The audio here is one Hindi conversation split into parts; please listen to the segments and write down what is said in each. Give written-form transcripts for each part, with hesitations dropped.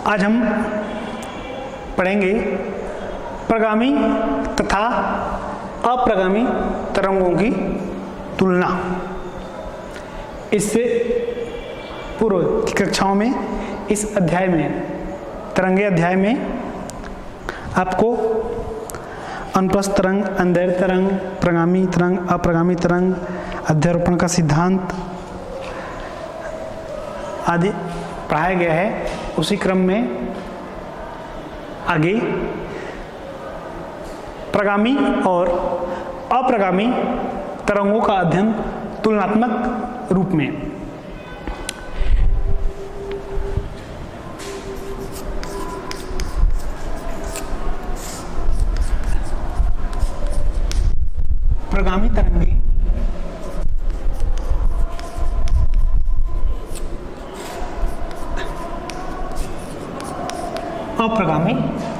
आज हम पढ़ेंगे प्रगामी तथा अप्रगामी तरंगों की तुलना। इससे पूर्व की कक्षाओं में इस अध्याय में, तरंगे अध्याय में, आपको अनुप्रस्थ तरंग, अंधेर तरंग, प्रगामी तरंग, अप्रगामी तरंग, अध्यारोपण का सिद्धांत आदि पढ़ाया गया है। उसी क्रम में आगे प्रगामी और अप्रगामी तरंगों का अध्ययन तुलनात्मक रूप में। प्रगामी तरंगे अप्रगामी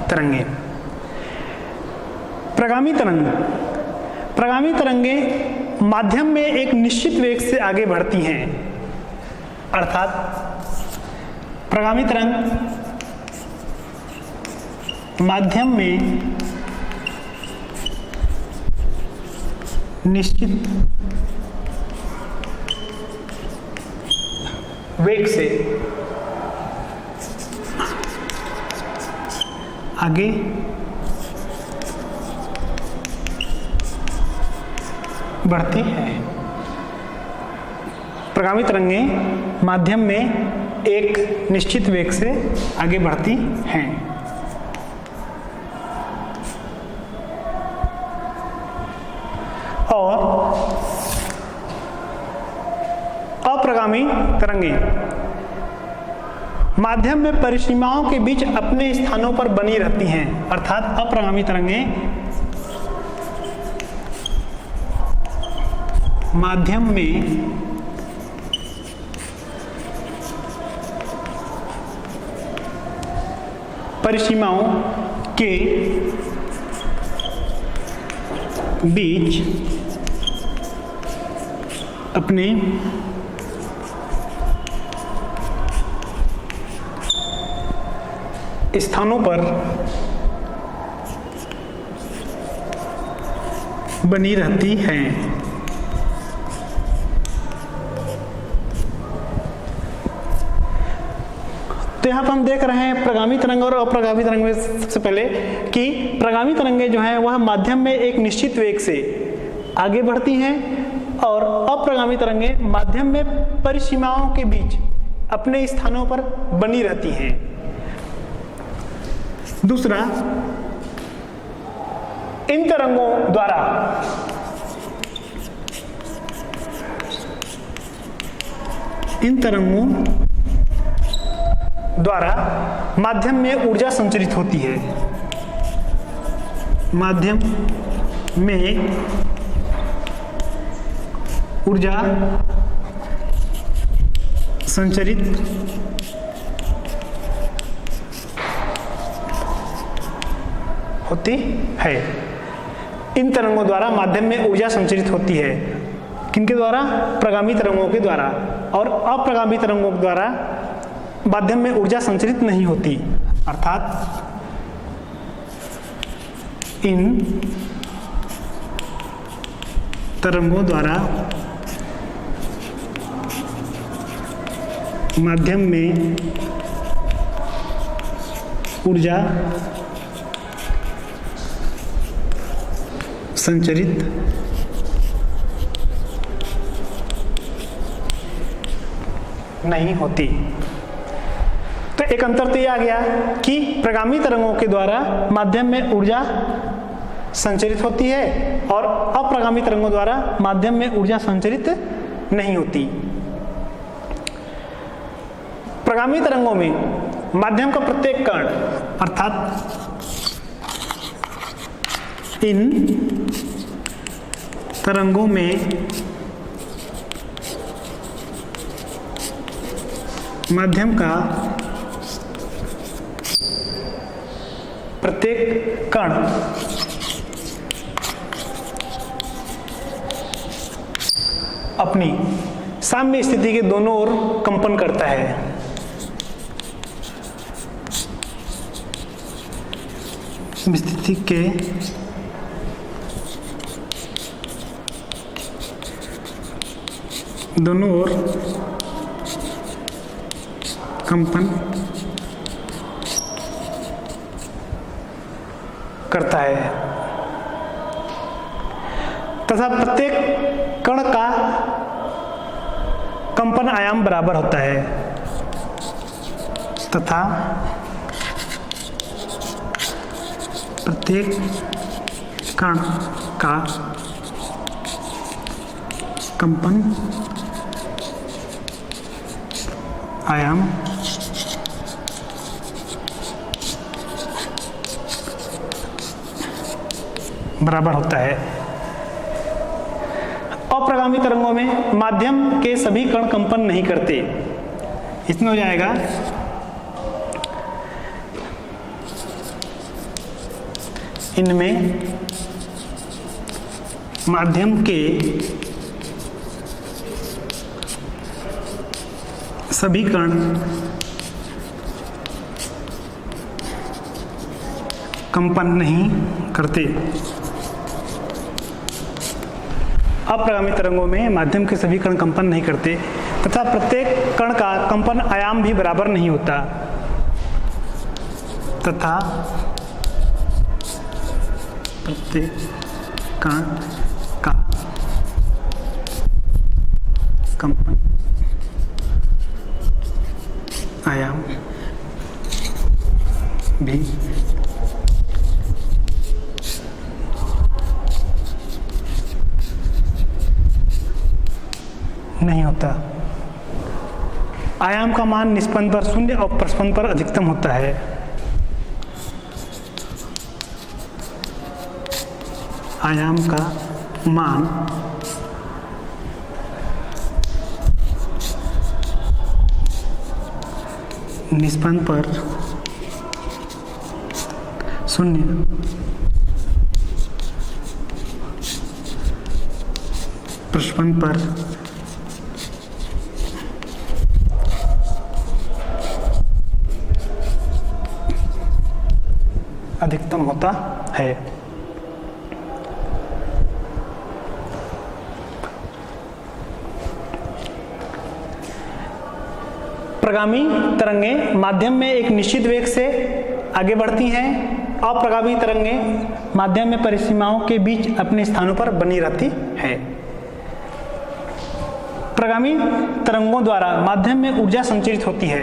तरंगे। प्रगामी तरंगे माध्यम में एक निश्चित वेग से आगे बढ़ती हैं, अर्थात प्रगामी तरंग माध्यम में निश्चित वेग से आगे बढ़ती है। प्रगामी तरंगे माध्यम में एक निश्चित वेग से आगे बढ़ती हैं। और अप्रगामी तरंगे माध्यम में परिसीमाओं के बीच अपने स्थानों पर बनी रहती हैं, अर्थात अप्रगामी तरंगे माध्यम में परिसीमाओं के बीच अपने स्थानों पर बनी रहती हैं। तो यहाँ पर हम देख रहे हैं प्रगामी तरंग और अप्रगामी तरंग में सबसे पहले कि प्रगामी तरंगे जो हैं वह माध्यम में एक निश्चित वेग से आगे बढ़ती हैं और अप्रगामी तरंगे माध्यम में परिसीमाओं के बीच अपने स्थानों पर बनी रहती हैं। दूसरा, इन तरंगों द्वारा माध्यम में ऊर्जा संचरित होती है। माध्यम में ऊर्जा संचरित होती है। इन तरंगों द्वारा माध्यम में ऊर्जा संचरित होती है। किनके द्वारा? प्रगामी तरंगों के द्वारा। और अप्रगामी तरंगों के द्वारा माध्यम में ऊर्जा संचरित नहीं होती, अर्थात इन तरंगों द्वारा माध्यम में ऊर्जा संचरित नहीं होती। तो एक अंतर तो यह आ गया कि प्रगामी तरंगों के द्वारा माध्यम में ऊर्जा संचरित होती है और अप्रगामी तरंगों द्वारा माध्यम में ऊर्जा संचरित नहीं होती। प्रगामी तरंगों में माध्यम का प्रत्येक कण, अर्थात इन तरंगों में माध्यम का प्रत्येक कण अपनी साम्य स्थिति के दोनों ओर कंपन करता है। स्थिति के दोनों ओर कंपन करता है तथा प्रत्येक कण का कंपन आयाम बराबर होता है तथा प्रत्येक कण का कंपन आयाम बराबर होता है। अप्रगामी तरंगों में माध्यम के सभी कण कंपन नहीं करते। इसमें हो जाएगा इनमें माध्यम के सभी कण कंपन नहीं करते। अप्रगामी तरंगों में माध्यम के सभी कण कंपन नहीं करते तथा प्रत्येक कण का कंपन आयाम भी बराबर नहीं होता तथा प्रत्येक कण का कंपन आयाम भी नहीं होता। आयाम का मान निष्पन्न पर 0 और प्रस्पंद पर अधिकतम होता है। आयाम का मान निष्पन्न पर 0 प्रस्पंद पर अधिकतम होता है। प्रगामी तरंगें माध्यम में एक निश्चित वेग से आगे बढ़ती हैं। अप्रगामी तरंगें माध्यम में परिसीमाओं के बीच अपने स्थानों पर बनी रहती है। प्रगामी तरंगों द्वारा माध्यम में ऊर्जा संचरित होती है।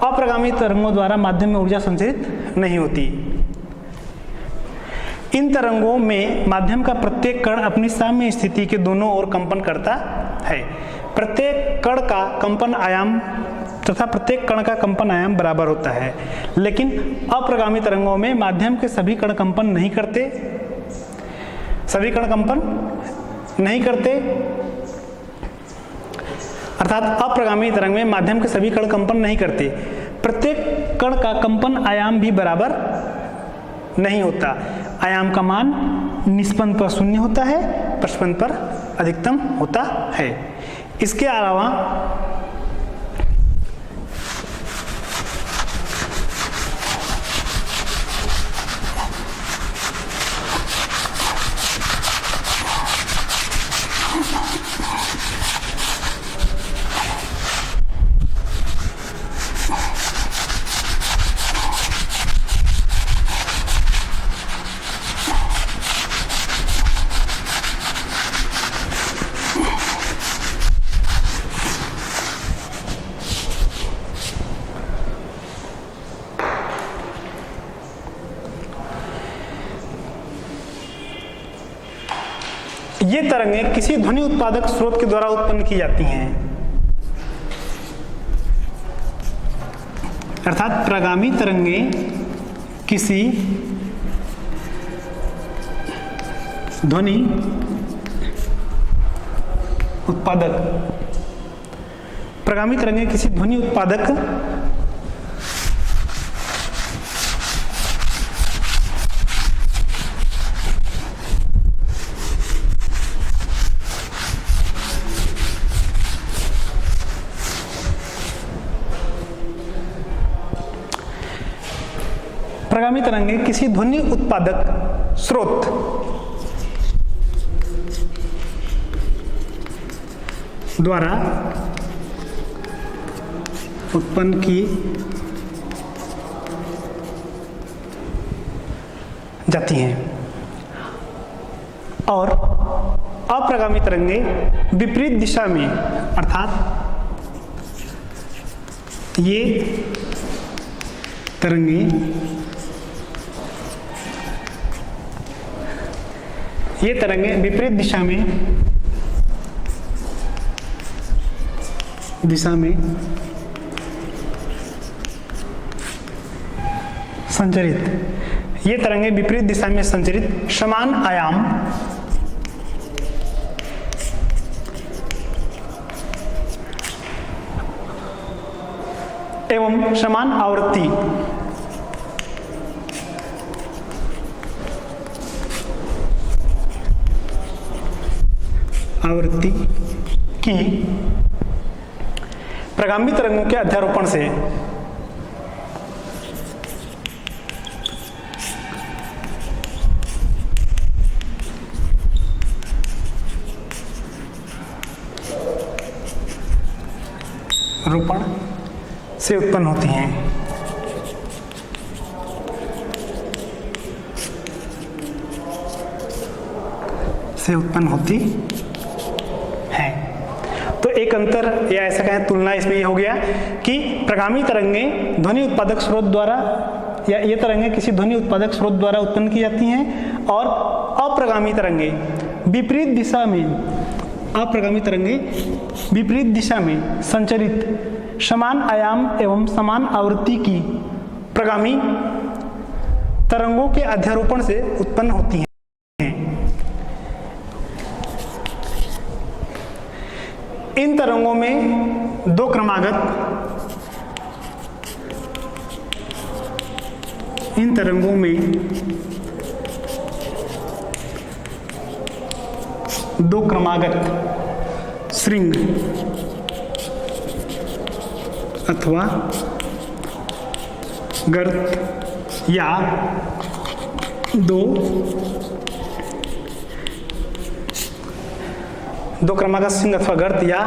अप्रगामी तरंगों द्वारा माध्यम में ऊर्जा संचरित नहीं होती। इन तरंगों में माध्यम का प्रत्येक कण अपनी साम्य स्थिति के दोनों ओर कंपन करता है। प्रत्येक कण का कंपन आयाम तथा प्रत्येक कण का कंपन आयाम बराबर होता है। लेकिन अप्रगामी तरंगों में माध्यम के सभी कण कंपन नहीं करते। सभी कण कंपन नहीं करते अर्थात अप्रगामी तरंग में माध्यम के सभी कण कंपन नहीं करते। प्रत्येक कण का कंपन आयाम भी बराबर नहीं होता। आयाम का मान निष्पन्न पर 0 होता है, प्रस्पंद पर अधिकतम होता है। इसके अलावा ये तरंगें किसी ध्वनि उत्पादक स्रोत के द्वारा उत्पन्न की जाती हैं। अर्थात प्रगामी तरंगें किसी ध्वनि उत्पादक प्रगामी तरंगें किसी ध्वनि उत्पादक प्रगामी तरंगे किसी ध्वनि उत्पादक स्रोत द्वारा उत्पन्न की जाती हैं और अप्रगामी तरंगे विपरीत दिशा में, अर्थात ये तरंगे विपरीत दिशा में संचरित, ये तरंगे विपरीत दिशा में संचरित समान आयाम एवं समान आवृत्ति की प्रगामी तरंगों के अध्यारोपण से उत्पन्न होती हैं। तो एक अंतर या ऐसा कहें तुलना इसमें ये हो गया कि प्रगामी तरंगे ध्वनि उत्पादक स्रोत द्वारा या ये तरंगे किसी ध्वनि उत्पादक स्रोत द्वारा उत्पन्न की जाती हैं और अप्रगामी तरंगे विपरीत दिशा में संचरित समान आयाम एवं समान आवृत्ति की प्रगामी तरंगों के अध्यारोपण से उत्पन्न होती हैं। इन तरंगों में दो क्रमागत श्रृंग अथवा गर्त या दो क्रमागत श्रृंग अथवा गर्त या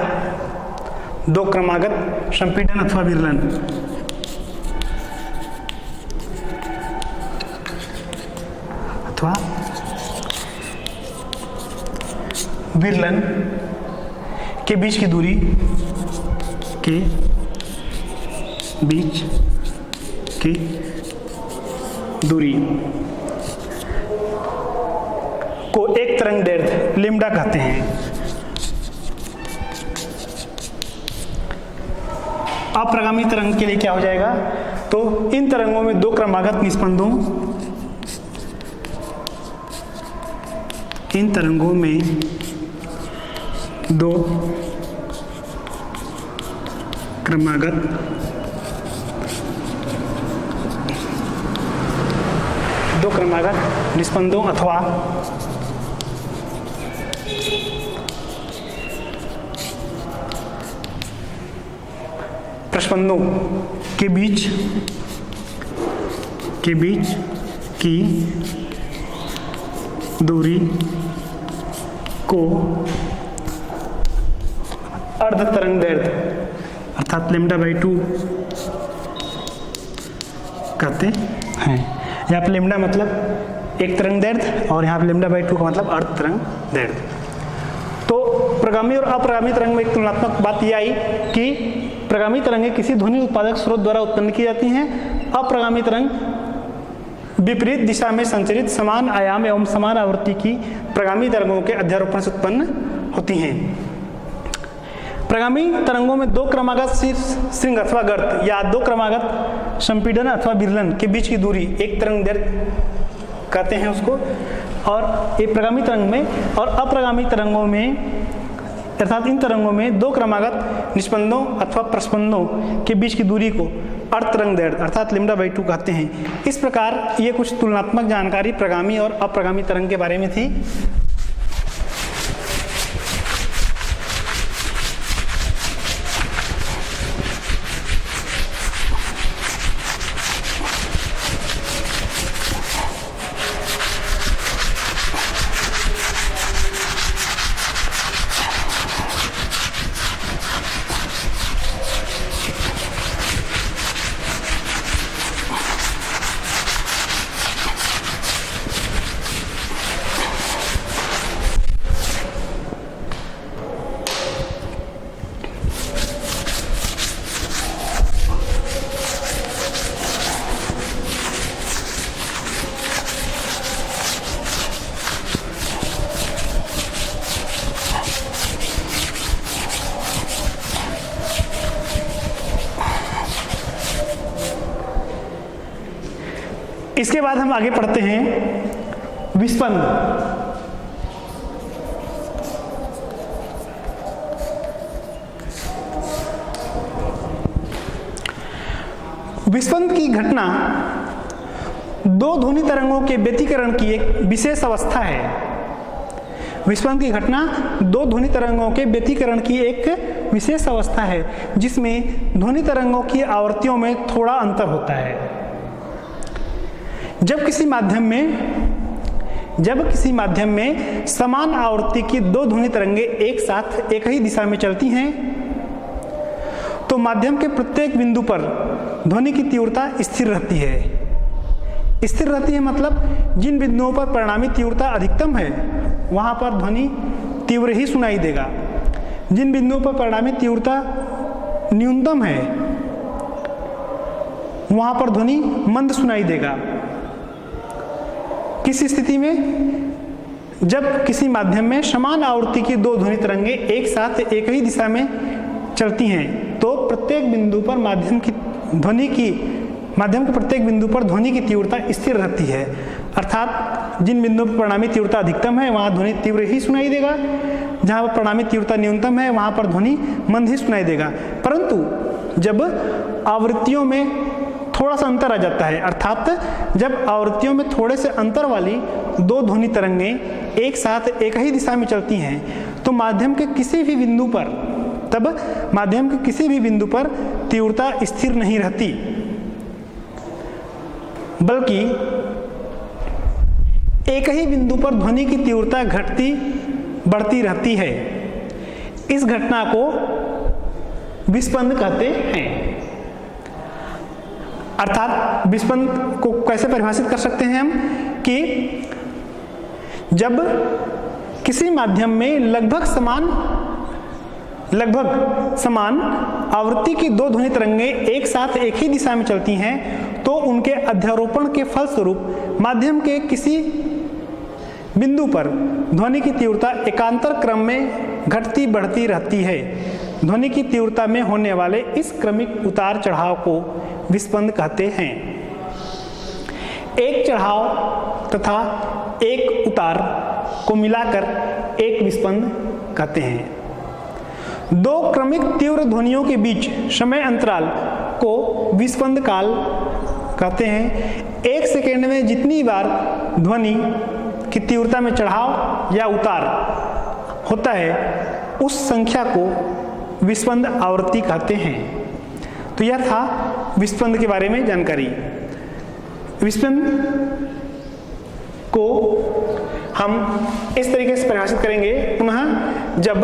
दो क्रमागत संपीड़न अथवा विरलन के बीच की दूरी को एक तरंग दैर्ध्य लैम्डा कहते हैं। अप्रगामी तरंग के लिए क्या हो जाएगा, तो इन तरंगों में दो क्रमागत निस्पंदों अथवा प्रस्पंदों के बीच की दूरी को अर्ध तरंग दैर्ध्य अर्थात λ/2 कहते हैं। यहाँ पे लैम्डा मतलब एक तरंग दैर्ध्य और यहाँ पे λ/2 का मतलब अर्ध तरंग दैर्ध्य। तो प्रगामी और अप्रगामी तरंग में एक तुलनात्मक बात यह आई कि प्रगामी तरंगें किसी ध्वनि उत्पादक स्रोत द्वारा उत्पन्न की जाती हैं, अप्रगामी तरंग विपरीत दिशा में संचरित समान आयाम एवं समान आवृत्ति की प्रगामी तरंगों के अध्यारोपण से उत्पन्न होती हैं। प्रगामी तरंगों में दो क्रमागत श्रृंग अथवा गर्त या दो क्रमागत संपीड़न अथवा विरलन के बीच की दूरी एक तरंग दैर्ध्य कहते हैं उसको। और ये प्रगामी तरंग में और अप्रगामी तरंगों में अर्थात इन तरंगों में दो क्रमागत निस्पंदों अथवा प्रस्पंदों के बीच की दूरी को अर्ध तरंग दैर्ध्य अर्थात λ/2 कहते हैं। इस प्रकार ये कुछ तुलनात्मक जानकारी प्रगामी और अप्रगामी तरंग के बारे में थी। इसके बाद हम आगे पढ़ते हैं विस्पंद। विस्पंद की घटना दो ध्वनि तरंगों के व्यतिकरण की एक विशेष अवस्था है। विस्पंद की घटना दो ध्वनि तरंगों के व्यतिकरण की एक विशेष अवस्था है जिसमें ध्वनि तरंगों की आवृत्तियों में थोड़ा अंतर होता है। जब किसी माध्यम में समान आवृत्ति की दो ध्वनि तरंगे एक साथ एक ही दिशा में चलती हैं तो माध्यम के प्रत्येक बिंदु पर ध्वनि की तीव्रता स्थिर रहती है। स्थिर रहती है मतलब जिन बिंदुओं पर परिणामी तीव्रता अधिकतम है वहां पर ध्वनि तीव्र ही सुनाई देगा, जिन बिंदुओं पर परिणामी तीव्रता न्यूनतम है वहां पर ध्वनि मंद सुनाई देगा। किस स्थिति में? जब किसी माध्यम में समान आवृत्ति की दो ध्वनि तरंगे एक साथ एक ही दिशा में चलती हैं तो प्रत्येक बिंदु पर माध्यम के प्रत्येक बिंदु पर ध्वनि की तीव्रता स्थिर रहती है, अर्थात जिन बिंदुओं पर परिणामी तीव्रता अधिकतम है वहां ध्वनि तीव्र ही सुनाई देगा, जहां पर परिणामी तीव्रता न्यूनतम है वहां पर ध्वनि मंद ही सुनाई देगा। परंतु जब आवृत्तियों में थोड़ा सा अंतर आ जाता है, अर्थात जब आवृत्तियों में थोड़े से अंतर वाली दो ध्वनि तरंगे एक साथ एक ही दिशा में चलती हैं तो माध्यम के किसी भी बिंदु पर तीव्रता स्थिर नहीं रहती, बल्कि एक ही बिंदु पर ध्वनि की तीव्रता घटती बढ़ती रहती है। इस घटना को विस्पंद कहते हैं। अर्थात विस्पंद को कैसे परिभाषित कर सकते हैं हम कि जब किसी माध्यम में लगभग समान आवृत्ति की दो ध्वनि तरंगे एक साथ एक ही दिशा में चलती हैं तो उनके अध्यारोपण के फलस्वरूप माध्यम के किसी बिंदु पर ध्वनि की तीव्रता एकांतर क्रम में घटती बढ़ती रहती है। ध्वनि की तीव्रता में होने वाले इस क्रमिक उतार चढ़ाव को विस्पंद कहते हैं। एक चढ़ाव तथा एक उतार को मिलाकर एक विस्पंद कहते हैं। दो क्रमिक तीव्र ध्वनियों के बीच समय अंतराल को विस्पंद काल कहते हैं। एक सेकेंड में जितनी बार ध्वनि की तीव्रता में चढ़ाव या उतार होता है उस संख्या को विस्पंद आवृत्ति कहते हैं। तो यह था विस्पंद के बारे में जानकारी। विस्पंद को हम इस तरीके से परिभाषित करेंगे पुनः, जब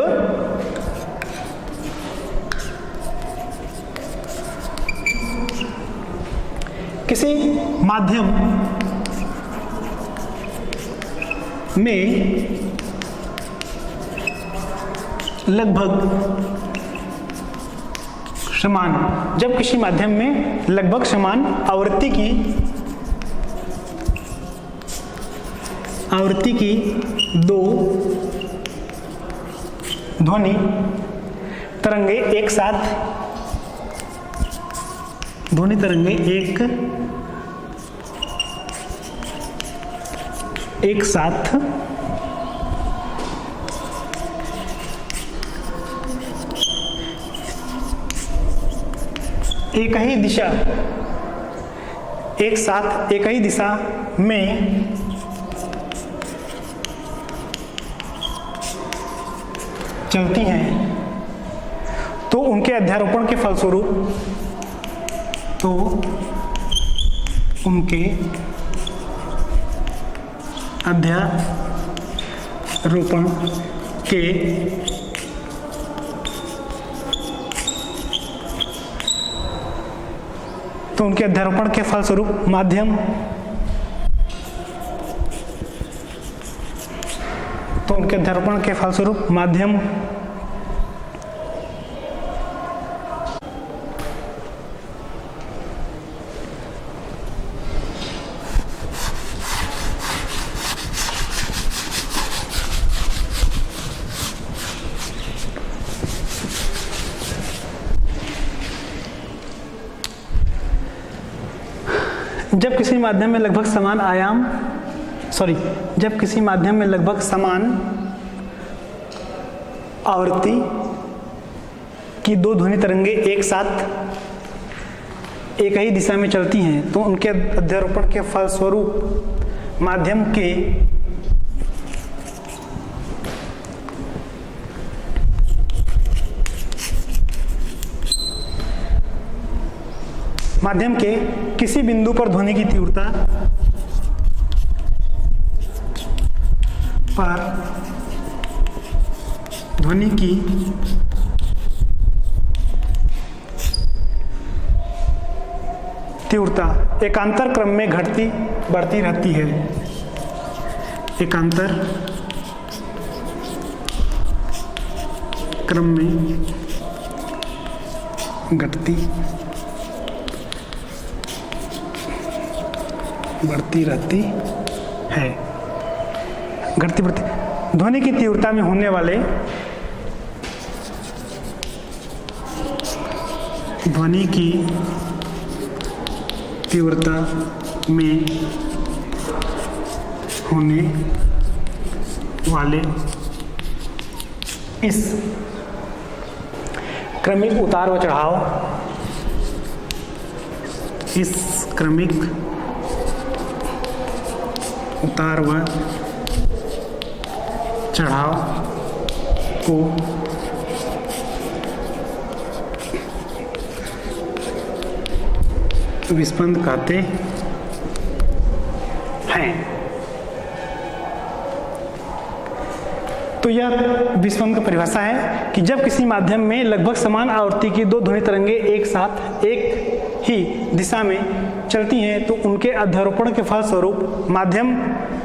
किसी माध्यम में जब किसी माध्यम में लगभग समान आवृत्ति की दो ध्वनि तरंगे एक साथ एक ही दिशा में चलती हैं तो उनके अध्यारोपण के फलस्वरूप उनके अध्यारोपण के फलस्वरूप माध्यम जब किसी माध्यम में लगभग समान जब किसी माध्यम में लगभग समान आवृत्ति की दो ध्वनि तरंगे एक साथ एक ही दिशा में चलती हैं तो उनके अध्यारोपण के फलस्वरूप माध्यम के किसी बिंदु पर ध्वनि की तीव्रता एकांतर क्रम में घटती बढ़ती रहती है। एकांतर क्रम में घटती बढ़ती रहती है। घटती बढ़ती ध्वनि की तीव्रता में होने वाले ध्वनि की तीव्रता में होने वाले इस क्रमिक उतार व चढ़ाव उतार व चढ़ाव को विस्पंद कहते हैं। तो यह विस्पंद का परिभाषा है कि जब किसी माध्यम में लगभग समान आवृत्ति की दो ध्वनि तरंगे एक साथ एक ही दिशा में चलती हैं तो उनके अध्यारोपण के फलस्वरूप माध्यम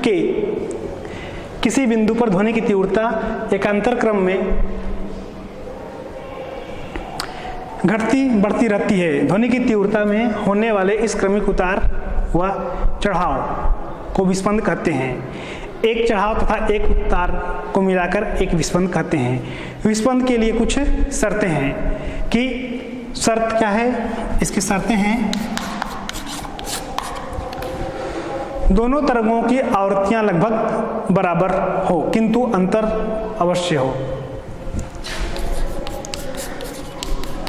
के किसी बिंदु पर ध्वनि की तीव्रता एकांतर क्रम में घटती बढ़ती रहती है। ध्वनि की तीव्रता में होने वाले इस क्रमिक उतार व चढ़ाव को विस्पंद कहते हैं। एक चढ़ाव तथा एक उतार को मिलाकर एक विस्पंद कहते हैं। विस्पंद के लिए कुछ शर्तें हैं कि शर्त क्या है, इसकी शर्तें हैं दोनों तरंगों की आवृत्तियां लगभग बराबर हो किंतु अंतर अवश्य हो।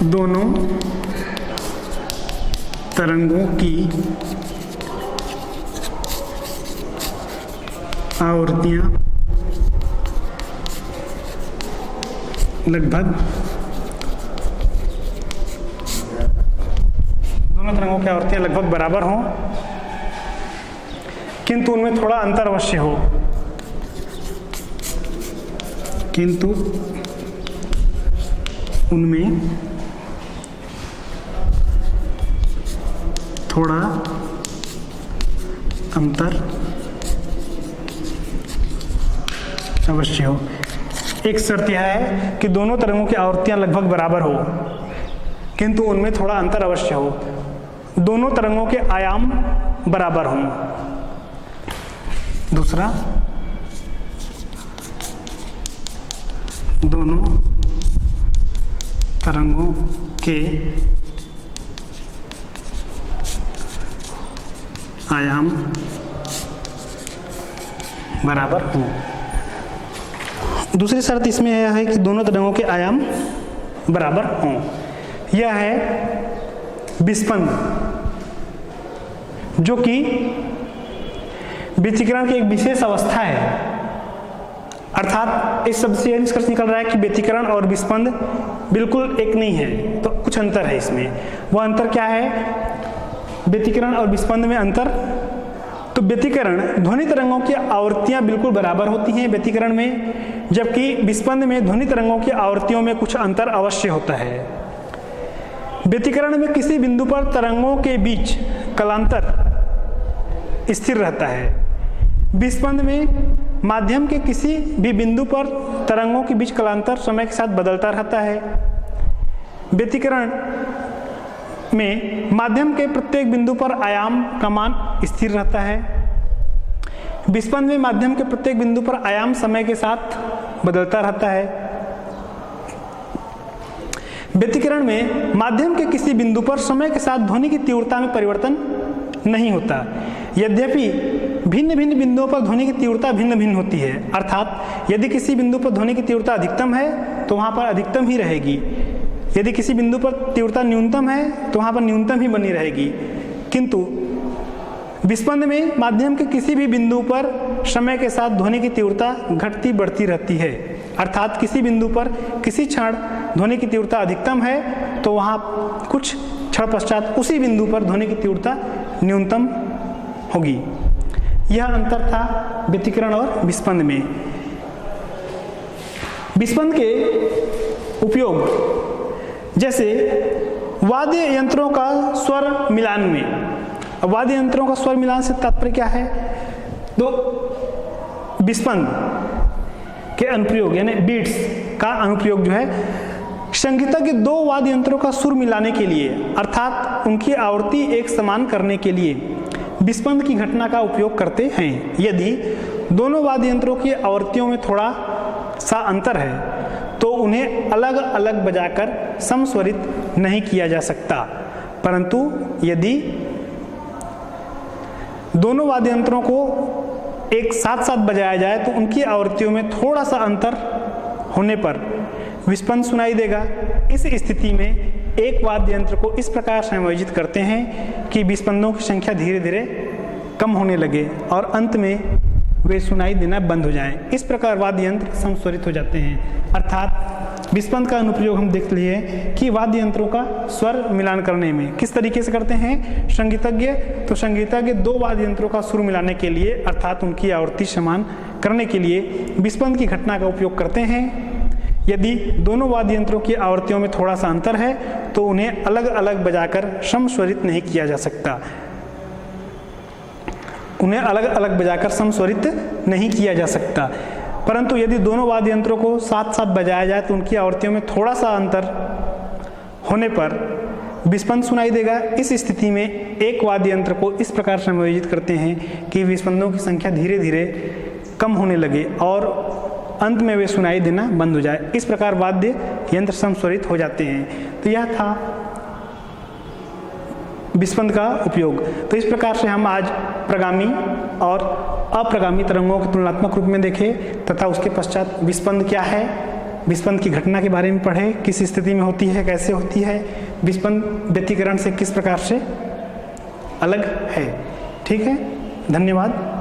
दोनों तरंगों की आवृत्तियां लगभग बराबर हों किंतु उनमें थोड़ा अंतर अवश्य हो। किंतु उनमें थोड़ा अंतर अवश्य हो। एक शर्त यह है कि दोनों तरंगों की आवृत्तियां लगभग बराबर हो किंतु उनमें थोड़ा अंतर अवश्य हो। दोनों तरंगों के आयाम बराबर हों। दूसरा, दोनों तरंगों के आयाम बराबर हों। दूसरी शर्त इसमें यह है कि दोनों तरंगों के आयाम बराबर हों। यह है विस्पंद, जो कि व्यतिकरण की एक विशेष अवस्था है। अर्थात इस शब्द से यह निष्कर्ष निकल रहा है कि व्यतिकरण और विस्पंद बिल्कुल एक नहीं है, तो कुछ अंतर है इसमें। वह अंतर क्या है? व्यतिकरण और विस्पंद में अंतर, तो व्यतिकरण ध्वनि तरंगों की आवृत्तियां बिल्कुल बराबर होती हैं व्यतिकरण में, जबकि विस्पंद में ध्वनि तरंगों की आवृत्तियों में कुछ अंतर अवश्य होता है। व्यतिकरण में किसी बिंदु पर तरंगों के बीच कलांतर स्थिर रहता है। विस्पंद में माध्यम के किसी भी बिंदु पर तरंगों के बीच कलांतर समय के साथ बदलता रहता है। व्यतिकरण में माध्यम के प्रत्येक बिंदु पर आयाम का मान स्थिर रहता है। विस्पंद में माध्यम के प्रत्येक बिंदु पर आयाम समय के साथ बदलता रहता है। व्यतिकरण में माध्यम के किसी बिंदु पर समय के साथ ध्वनि की तीव्रता में परिवर्तन नहीं होता। यद्यपि भिन्न भिन्न बिंदुओं पर ध्वनि की तीव्रता भिन्न भिन्न होती है, अर्थात यदि किसी बिंदु पर ध्वनि की तीव्रता अधिकतम है तो वहाँ पर अधिकतम ही रहेगी, यदि किसी बिंदु पर तीव्रता न्यूनतम है तो वहाँ पर न्यूनतम ही बनी रहेगी। किंतु विस्पंद में माध्यम के किसी भी बिंदु पर समय के साथ ध्वनि की तीव्रता घटती बढ़ती रहती है, अर्थात किसी बिंदु पर किसी क्षण ध्वनि की तीव्रता अधिकतम है तो वहाँ कुछ क्षण पश्चात उसी बिंदु पर ध्वनि की तीव्रता न्यूनतम होगी। यह अंतर था व्यतिकरण और विस्पंद में। विस्पंद के उपयोग जैसे वाद्य यंत्रों का स्वर मिलान में। वाद्य यंत्रों का स्वर मिलान से तात्पर्य क्या है? तो विस्पंद के अनुप्रयोग यानी बीट्स का अनुप्रयोग जो है संगीतज्ञ दो वाद्य यंत्रों का सुर मिलाने के लिए अर्थात उनकी आवृत्ति एक समान करने के लिए विस्पंद की घटना का उपयोग करते हैं। यदि दोनों वाद्य यंत्रों की आवृत्तियों में थोड़ा सा अंतर है तो उन्हें अलग अलग बजाकर समस्वरित नहीं किया जा सकता, परंतु यदि दोनों वाद्य यंत्रों को एक साथ साथ बजाया जाए तो उनकी आवृत्तियों में थोड़ा सा अंतर होने पर विस्पंद सुनाई देगा। इस स्थिति में एक वाद्य यंत्र को इस प्रकार समायोजित करते हैं कि विस्पंदों की संख्या धीरे धीरे कम होने लगे और अंत में वे सुनाई देना बंद हो जाएं। इस प्रकार वाद्य यंत्र समस्वरित हो जाते हैं। अर्थात विस्पंद का अनुप्रयोग हम देख लिए कि वाद्य यंत्रों का स्वर मिलान करने में किस तरीके से करते हैं संगीतज्ञ दो वाद्य यंत्रों का सुर मिलाने के लिए अर्थात उनकी आवृत्ति समान करने के लिए विस्पंद की घटना का उपयोग करते हैं। यदि दोनों वाद्य यंत्रों की आवृत्तियों में थोड़ा सा अंतर है तो उन्हें अलग अलग बजाकर समस्वरित नहीं किया जा सकता, परंतु यदि दोनों वाद्य यंत्रों को साथ साथ बजाया जाए तो उनकी आवृत्तियों में थोड़ा सा अंतर होने पर विस्पंद सुनाई देगा। इस स्थिति में एक वाद्य यंत्र को इस प्रकार समायोजित करते हैं कि विस्पंदों की संख्या धीरे धीरे कम होने लगे और अंत में वे सुनाई देना बंद हो जाए। इस प्रकार वाद्य यंत्र समस्वरित हो जाते हैं। तो यह था विस्पंद का उपयोग। तो इस प्रकार से हम आज प्रगामी और अप्रगामी तरंगों को तुलनात्मक रूप में देखे तथा उसके पश्चात विस्पंद क्या है, विस्पंद की घटना के बारे में पढ़े, किस स्थिति में होती है, कैसे होती है, विस्पंद व्यतिकरण से किस प्रकार से अलग है। ठीक है, धन्यवाद।